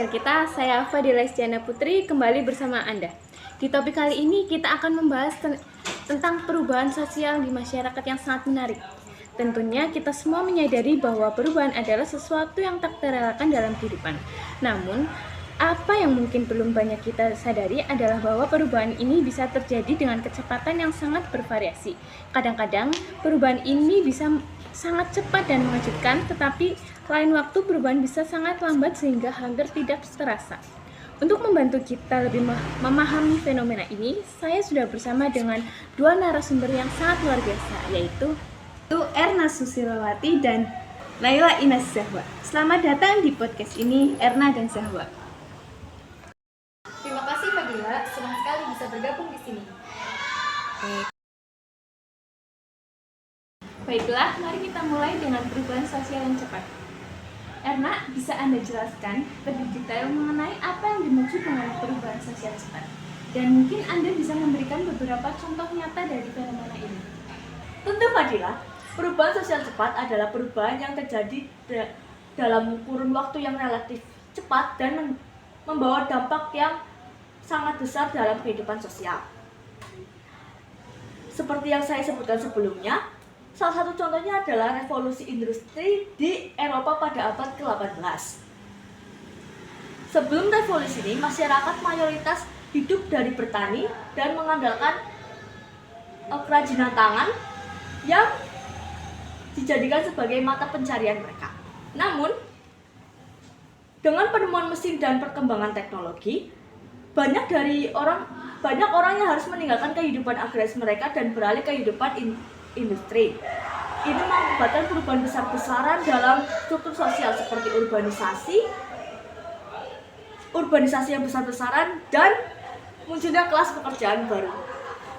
sosial kita, saya Fadila Istiana Putri kembali bersama Anda. Di topik kali ini kita akan membahas tentang perubahan sosial di masyarakat yang sangat menarik. Tentunya kita semua menyadari bahwa perubahan adalah sesuatu yang tak terelakkan dalam kehidupan. Namun, apa yang mungkin belum banyak kita sadari adalah bahwa perubahan ini bisa terjadi dengan kecepatan yang sangat bervariasi. Kadang-kadang perubahan ini bisa sangat cepat dan mengejutkan, tetapi lain waktu perubahan bisa sangat lambat sehingga hampir tidak terasa. Untuk membantu kita lebih memahami fenomena ini, saya sudah bersama dengan dua narasumber yang sangat luar biasa, yaitu Erna Susilowati dan Naila Ines Zahwa. Selamat datang di podcast ini, Erna dan Zahwa. Terima kasih Fadila, senang sekali bisa bergabung di sini. Baiklah, mari kita mulai dengan perubahan sosial yang cepat. Erna, bisa Anda jelaskan lebih detail mengenai apa yang dimaksud dengan perubahan sosial cepat? Dan mungkin Anda bisa memberikan beberapa contoh nyata dari fenomena ini. Tentu Fadila, perubahan sosial cepat adalah perubahan yang terjadi dalam kurun waktu yang relatif cepat dan membawa dampak yang sangat besar dalam kehidupan sosial. Seperti yang saya sebutkan sebelumnya, salah satu contohnya adalah revolusi industri di Eropa pada abad ke-18. Sebelum revolusi ini, masyarakat mayoritas hidup dari bertani dan mengandalkan kerajinan tangan yang dijadikan sebagai mata pencarian mereka. Namun, dengan penemuan mesin dan perkembangan teknologi, banyak orang yang harus meninggalkan kehidupan agraris mereka dan beralih ke kehidupan industri. Ini mengakibatkan perubahan besar-besaran dalam struktur sosial seperti urbanisasi yang besar-besaran dan munculnya kelas pekerjaan baru.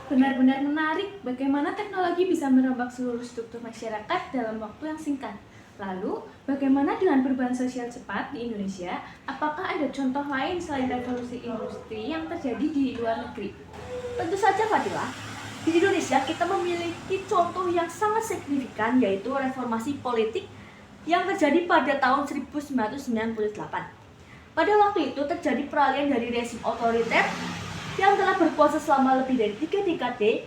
Benar-benar menarik bagaimana teknologi bisa merombak seluruh struktur masyarakat dalam waktu yang singkat. Lalu, bagaimana dengan perubahan sosial cepat di Indonesia? Apakah ada contoh lain selain revolusi industri yang terjadi di luar negeri? Tentu saja Fadila, di Indonesia kita memiliki contoh yang sangat signifikan, yaitu reformasi politik yang terjadi pada tahun 1998. Pada waktu itu terjadi peralihan dari rezim otoriter yang telah berkuasa selama lebih dari 3 dekade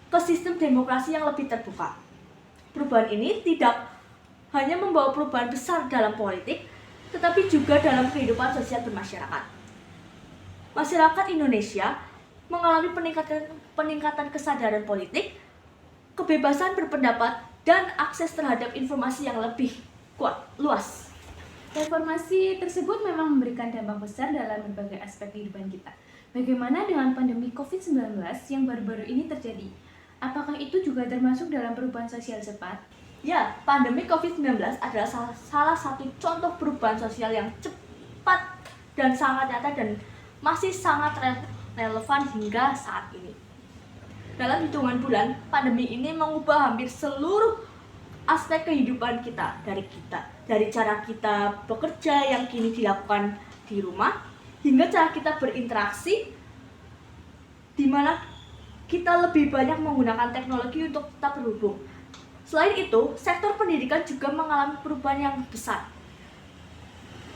ke sistem demokrasi yang lebih terbuka. Perubahan ini tidak hanya membawa perubahan besar dalam politik, tetapi juga dalam kehidupan sosial bermasyarakat. Masyarakat Indonesia mengalami peningkatan kesadaran politik, kebebasan berpendapat, dan akses terhadap informasi yang lebih luas. Reformasi tersebut memang memberikan dampak besar dalam berbagai aspek kehidupan kita. Bagaimana dengan pandemi COVID-19 yang baru-baru ini terjadi? Apakah itu juga termasuk dalam perubahan sosial cepat? Ya, pandemi COVID-19 adalah salah satu contoh perubahan sosial yang cepat dan sangat nyata dan masih sangat relevan hingga saat ini. Dalam hitungan bulan, pandemi ini mengubah hampir seluruh aspek kehidupan kita, dari cara kita bekerja yang kini dilakukan di rumah, hingga cara kita berinteraksi, di mana kita lebih banyak menggunakan teknologi untuk tetap berhubung. Selain itu, sektor pendidikan juga mengalami perubahan yang besar.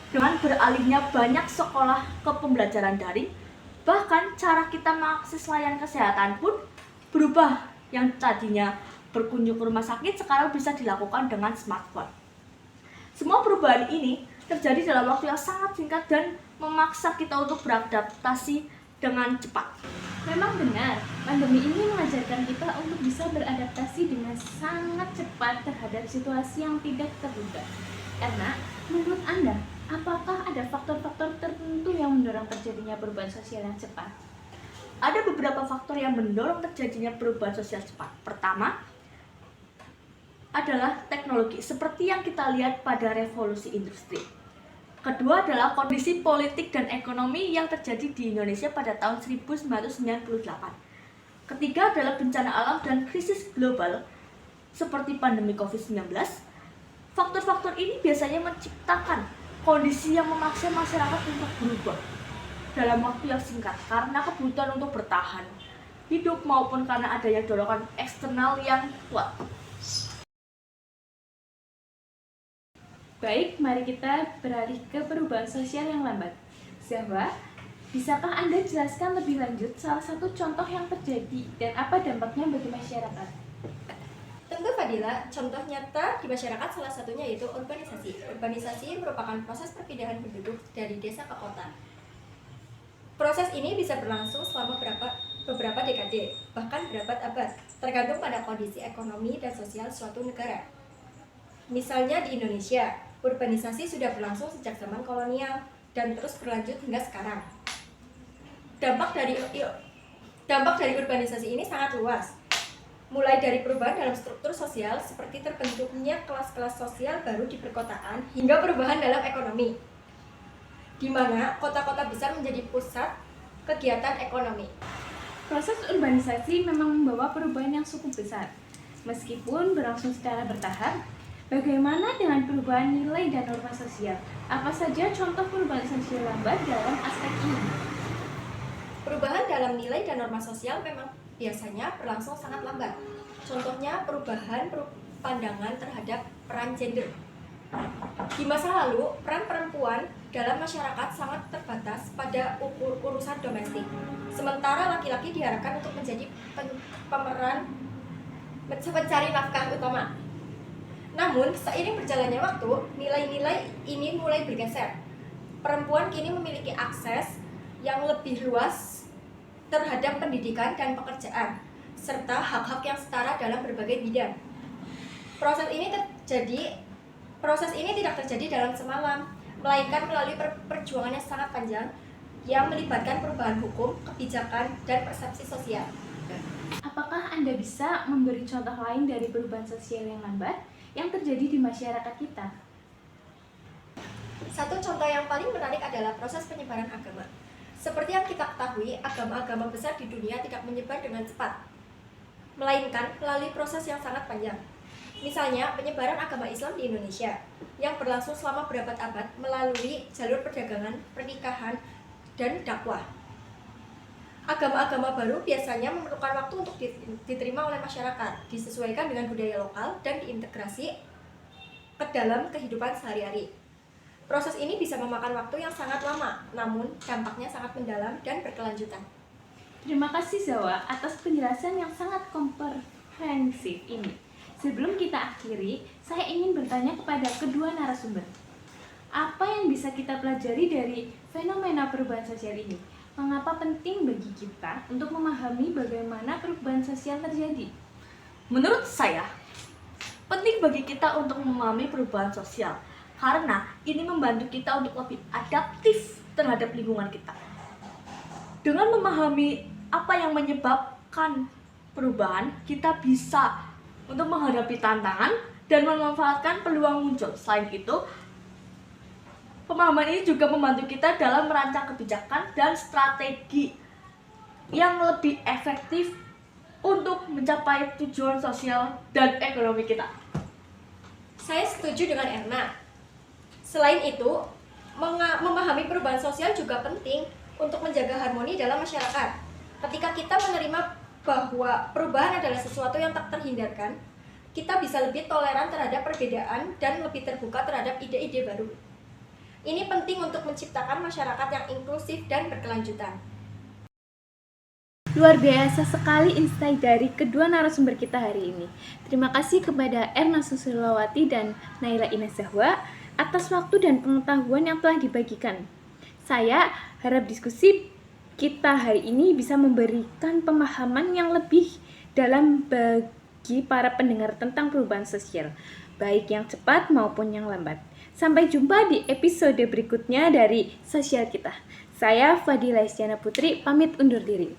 Dengan beralihnya banyak sekolah ke pembelajaran daring, bahkan cara kita mengakses layanan kesehatan pun berubah. Yang tadinya berkunjung ke rumah sakit sekarang bisa dilakukan dengan smartphone. Semua perubahan ini terjadi dalam waktu yang sangat singkat dan memaksa kita untuk beradaptasi dengan cepat. Memang benar, pandemi ini mengajarkan kita untuk bisa beradaptasi dengan sangat cepat terhadap situasi yang tidak terduga. Karena, menurut Anda, apakah ada faktor-faktor tertentu yang mendorong terjadinya perubahan sosial yang cepat? Ada beberapa faktor yang mendorong terjadinya perubahan sosial cepat. Pertama, adalah teknologi, seperti yang kita lihat pada revolusi industri. Kedua adalah kondisi politik dan ekonomi yang terjadi di Indonesia pada tahun 1998. Ketiga adalah bencana alam dan krisis global seperti pandemi COVID-19. Faktor-faktor ini biasanya menciptakan kondisi yang memaksa masyarakat untuk berubah dalam waktu yang singkat karena kebutuhan untuk bertahan hidup maupun karena adanya dorongan eksternal yang kuat. Baik, mari kita beralih ke perubahan sosial yang lambat. Zahwa, bisakah Anda jelaskan lebih lanjut salah satu contoh yang terjadi dan apa dampaknya bagi masyarakat? Tentu Fadila, contoh nyata di masyarakat salah satunya yaitu urbanisasi. Urbanisasi merupakan proses perpindahan penduduk dari desa ke kota. Proses ini bisa berlangsung selama beberapa dekade, bahkan berabad-abad, tergantung pada kondisi ekonomi dan sosial suatu negara. Misalnya di Indonesia, urbanisasi sudah berlangsung sejak zaman kolonial dan terus berlanjut hingga sekarang. Dampak dari urbanisasi ini sangat luas, mulai dari perubahan dalam struktur sosial seperti terbentuknya kelas-kelas sosial baru di perkotaan hingga perubahan dalam ekonomi, di mana kota-kota besar menjadi pusat kegiatan ekonomi. Proses urbanisasi memang membawa perubahan yang cukup besar. Meskipun berlangsung secara bertahap, bagaimana dengan perubahan nilai dan norma sosial? Apa saja contoh perubahan sosial lambat dalam aspek ini? Perubahan dalam nilai dan norma sosial memang biasanya berlangsung sangat lambat. Contohnya perubahan pandangan terhadap peran gender. Di masa lalu, peran perempuan dalam masyarakat sangat terbatas pada urusan domestik. Sementara laki-laki diharapkan untuk menjadi pemeran pencari nafkah utama. Namun, seiring berjalannya waktu, nilai-nilai ini mulai bergeser. Perempuan kini memiliki akses yang lebih luas terhadap pendidikan dan pekerjaan, serta hak-hak yang setara dalam berbagai bidang. Proses ini tidak terjadi dalam semalam, melainkan melalui perjuangan yang sangat panjang yang melibatkan perubahan hukum, kebijakan, dan persepsi sosial. Apakah Anda bisa memberi contoh lain dari perubahan sosial yang lambat yang terjadi di masyarakat kita? Satu contoh yang paling menarik adalah proses penyebaran agama. Seperti yang kita ketahui, agama-agama besar di dunia tidak menyebar dengan cepat, melainkan melalui proses yang sangat panjang. Misalnya, penyebaran agama Islam di Indonesia yang berlangsung selama berabad-abad melalui jalur perdagangan, pernikahan, dan dakwah. Agama-agama baru biasanya memerlukan waktu untuk diterima oleh masyarakat, disesuaikan dengan budaya lokal, dan diintegrasi ke dalam kehidupan sehari-hari. Proses ini bisa memakan waktu yang sangat lama, namun dampaknya sangat mendalam dan berkelanjutan. Terima kasih Zahwa atas penjelasan yang sangat komprehensif ini. Sebelum kita akhiri, saya ingin bertanya kepada kedua narasumber. Apa yang bisa kita pelajari dari fenomena perubahan sosial ini? Mengapa penting bagi kita untuk memahami bagaimana perubahan sosial terjadi? Menurut saya, penting bagi kita untuk memahami perubahan sosial karena ini membantu kita untuk lebih adaptif terhadap lingkungan kita. Dengan memahami apa yang menyebabkan perubahan, kita bisa untuk menghadapi tantangan dan memanfaatkan peluang muncul. Selain itu, pemahaman ini juga membantu kita dalam merancang kebijakan dan strategi yang lebih efektif untuk mencapai tujuan sosial dan ekonomi kita. Saya setuju dengan Erna. Selain itu, memahami perubahan sosial juga penting untuk menjaga harmoni dalam masyarakat. Ketika kita menerima bahwa perubahan adalah sesuatu yang tak terhindarkan, kita bisa lebih toleran terhadap perbedaan dan lebih terbuka terhadap ide-ide baru. Ini penting untuk menciptakan masyarakat yang inklusif dan berkelanjutan. Luar biasa sekali insight dari kedua narasumber kita hari ini. Terima kasih kepada Erna Susilowati dan Naila Ines Zahwa atas waktu dan pengetahuan yang telah dibagikan. Saya harap diskusi kita hari ini bisa memberikan pemahaman yang lebih dalam bagi para pendengar tentang perubahan sosial, baik yang cepat maupun yang lambat. Sampai jumpa di episode berikutnya dari Sosial Kita. Saya Fadila Istiana Putri, pamit undur diri.